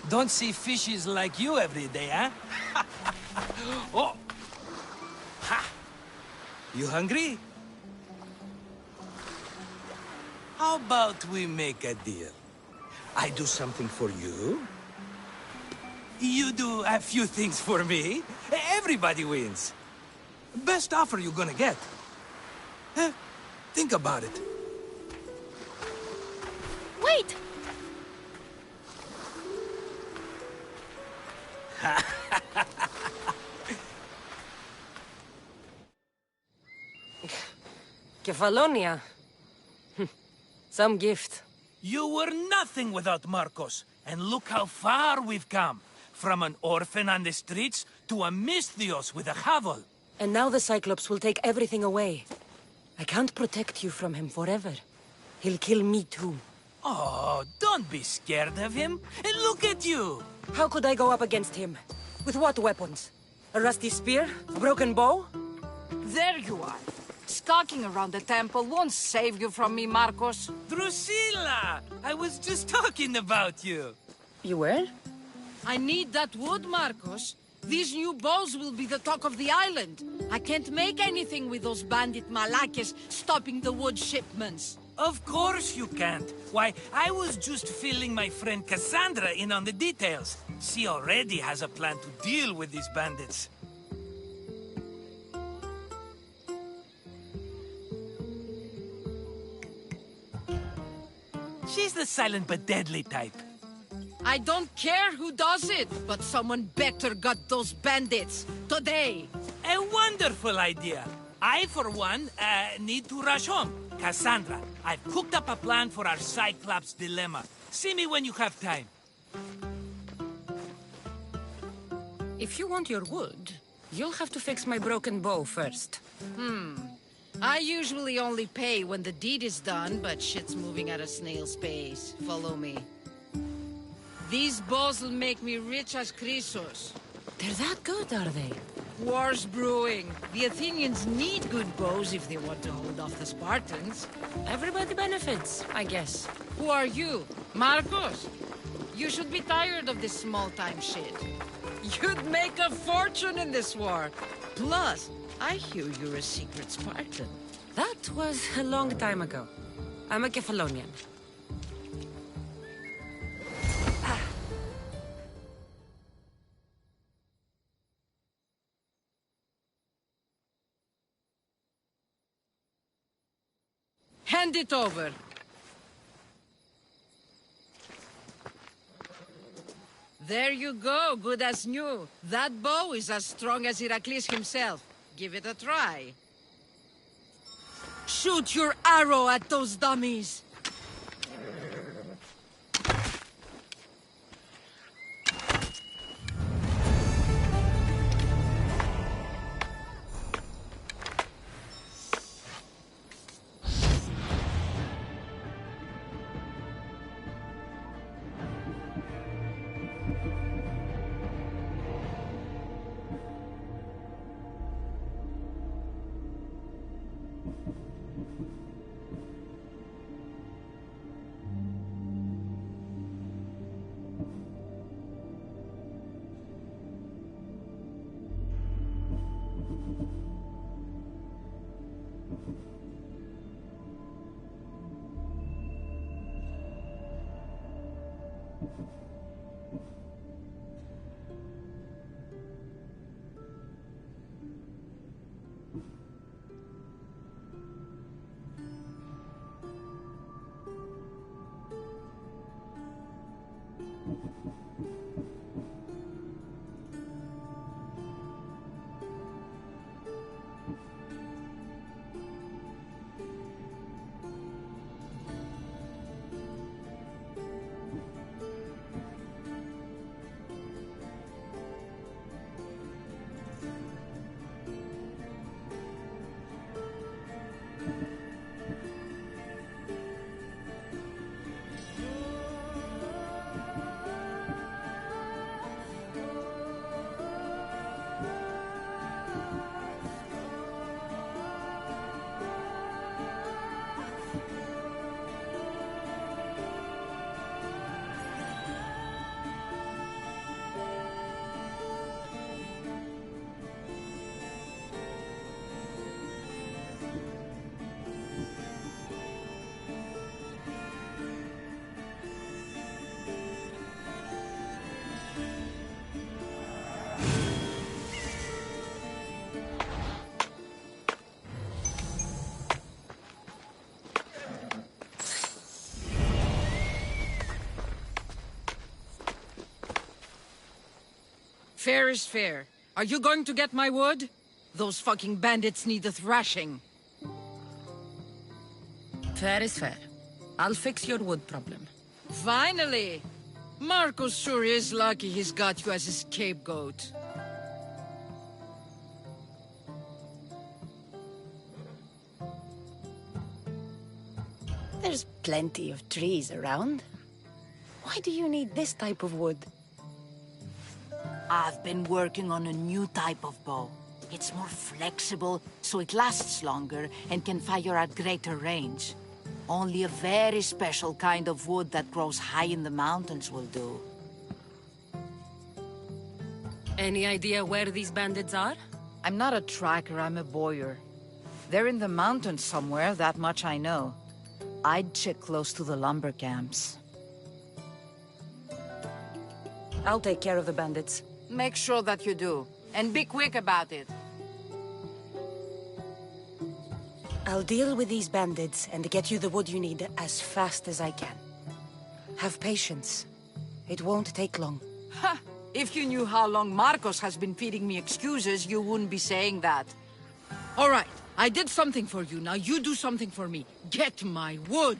Don't see fishes like you every day, huh? Oh! Ha! You hungry? How about we make a deal? I do something for you. You do a few things for me. Everybody wins. Best offer you're gonna get. Think about it. Wait! Kefalonia. Some gift. You were nothing without Marcos, and look how far we've come. From an orphan on the streets to a Misthios with a hovel. And now the Cyclops will take everything away. I can't protect you from him forever. He'll kill me too. Oh, don't be scared of him. And look at you. How could I go up against him? With what weapons? A rusty spear? A broken bow? There you are. Skulking around the temple won't save you from me, Marcos. Drusilla! I was just talking about you. You were? I need that wood, Marcos. These new bows will be the talk of the island. I can't make anything with those bandit malakes stopping the wood shipments. Of course you can't. Why, I was just filling my friend Cassandra in on the details. She already has a plan to deal with these bandits. She's the silent but deadly type. I don't care who does it, but someone better got those bandits. Today. A wonderful idea. I, for one, need to rush home. Cassandra, I've cooked up a plan for our Cyclops dilemma. See me when you have time. If you want your wood, you'll have to fix my broken bow first. I usually only pay when the deed is done, but shit's moving at a snail's pace. Follow me. These bows will make me rich as Chrysos. They're that good, are they? War's brewing. The Athenians need good bows if they want to hold off the Spartans. Everybody benefits, I guess. Who are you? Marcos? You should be tired of this small-time shit. You'd make a fortune in this war. Plus, I hear you're a secret Spartan. That was a long time ago. I'm a Kefalonian. Hand it over. There you go, good as new. That bow is as strong as Heracles himself. Give it a try. Shoot your arrow at those dummies. Fair is fair. Are you going to get my wood? Those fucking bandits need a thrashing. Fair is fair. I'll fix your wood problem. Finally! Marcos sure is lucky he's got you as his scapegoat. There's plenty of trees around. Why do you need this type of wood? I've been working on a new type of bow. It's more flexible, so it lasts longer and can fire at greater range. Only a very special kind of wood that grows high in the mountains will do. Any idea where these bandits are? I'm not a tracker, I'm a boyer. They're in the mountains somewhere, that much I know. I'd check close to the lumber camps. I'll take care of the bandits. Make sure that you do. And be quick about it. I'll deal with these bandits and get you the wood you need as fast as I can. Have patience. It won't take long. Ha! If you knew how long Marcos has been feeding me excuses, you wouldn't be saying that. All right, I did something for you. Now you do something for me. Get my wood!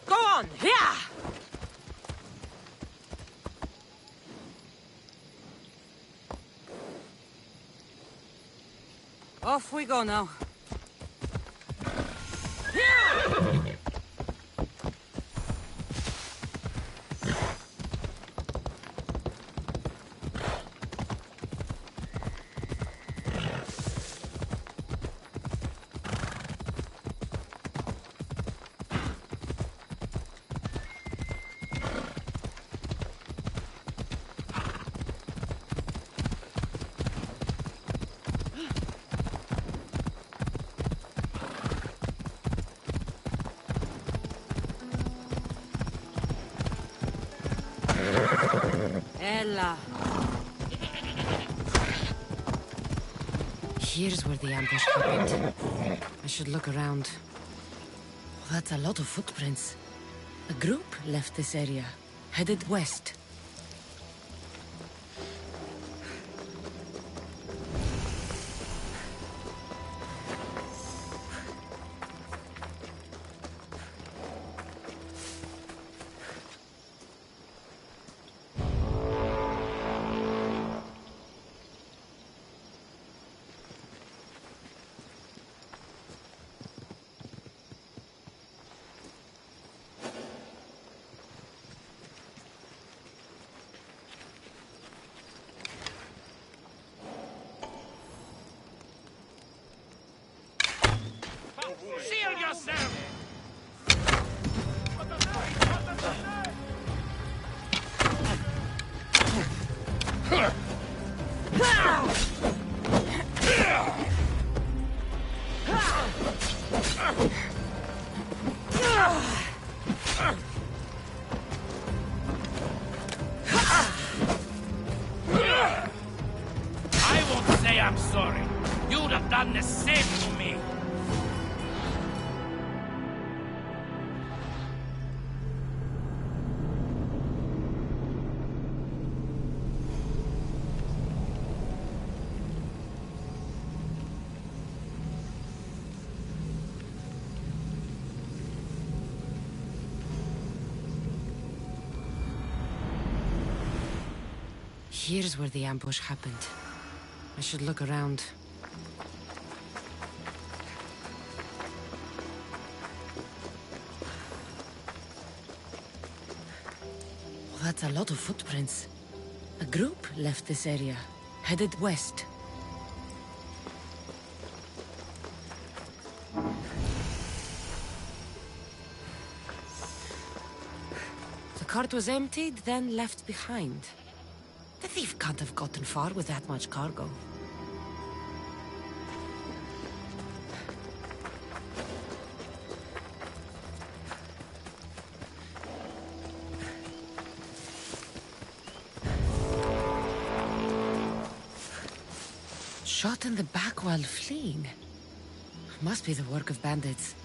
Go on! Yeah! Off we go now. bella. Here's where the ambush happened. I should look around. That's a lot of footprints. A group left this area, headed west. Seal yourself! I won't say I'm sorry. You'd have done the same to me. Here's where the ambush happened. I should look around. That's a lot of footprints. A group left this area, headed west. The cart was emptied, then left behind. The thief can't have gotten far with that much cargo. Shot in the back while fleeing. Must be the work of bandits.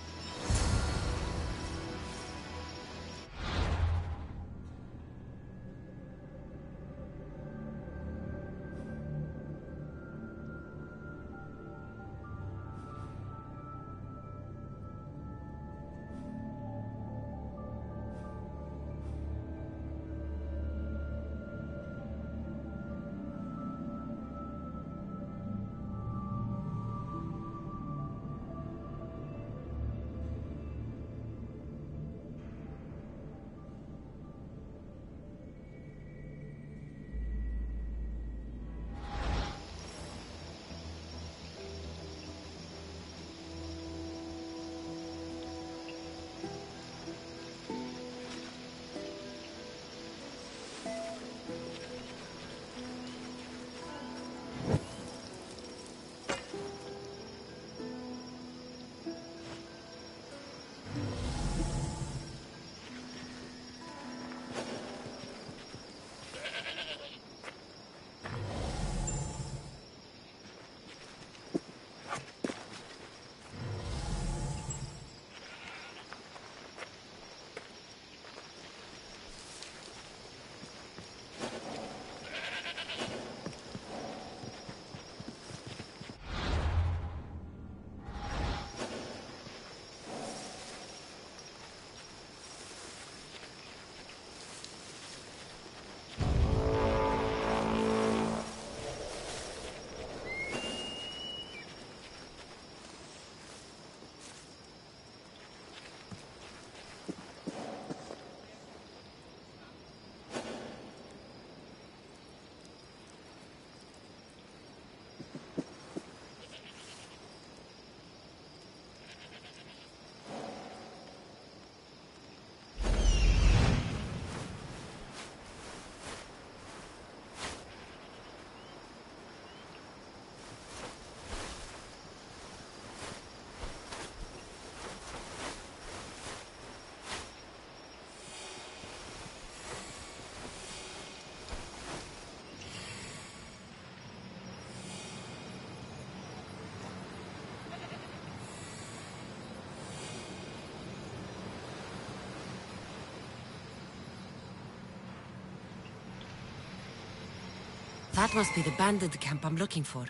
That must be the bandit camp I'm looking for.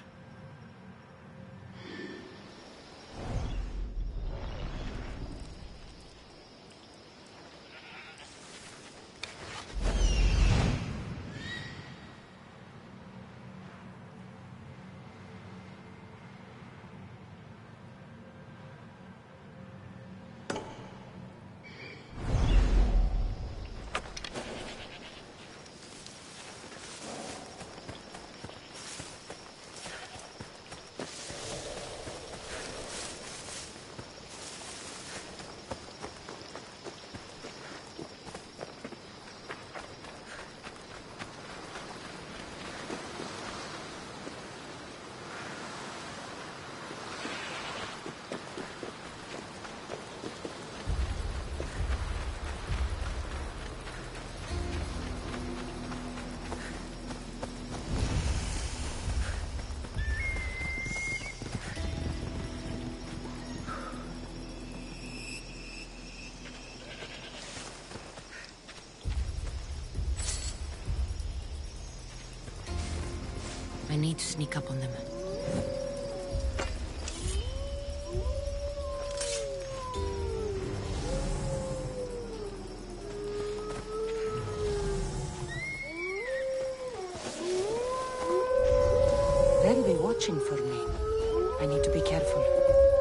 I need to sneak up on them. They'll be watching for me. I need to be careful.